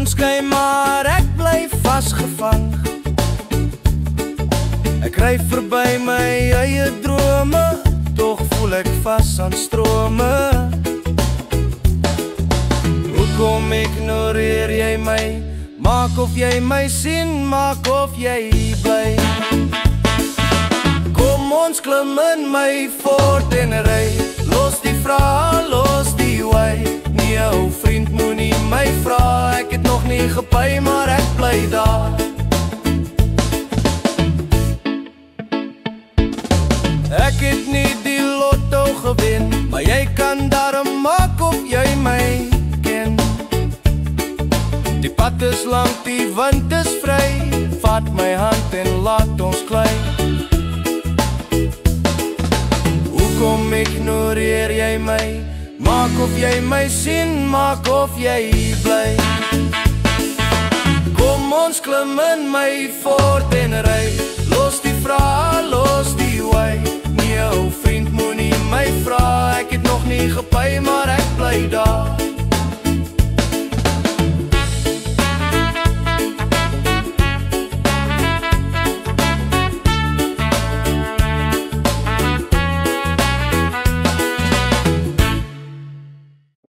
son skyn maar ek bly vasgevang. Ek ry verby my eie drome, tog voel ek vas aan strome. Hoekom ignoreer jy my? Maak of jy my sien, maak of jy bly. Kom ons klim in my Ford en ry, los die vrae, los die why. Nie ou vriend moenie my vra, ek het nog nie gepy maar ek bly daar. Ek het nie die lotto gewen, maar jy kan daarom maak of jy my ken. Die pad is lang, die wind is vry, vat my hand en laat ons klei. Hoekom ignoreer jy my? Maak of jy my sien, maak of jy bly. Kom ons klim in my Ford en ry, los die vrae,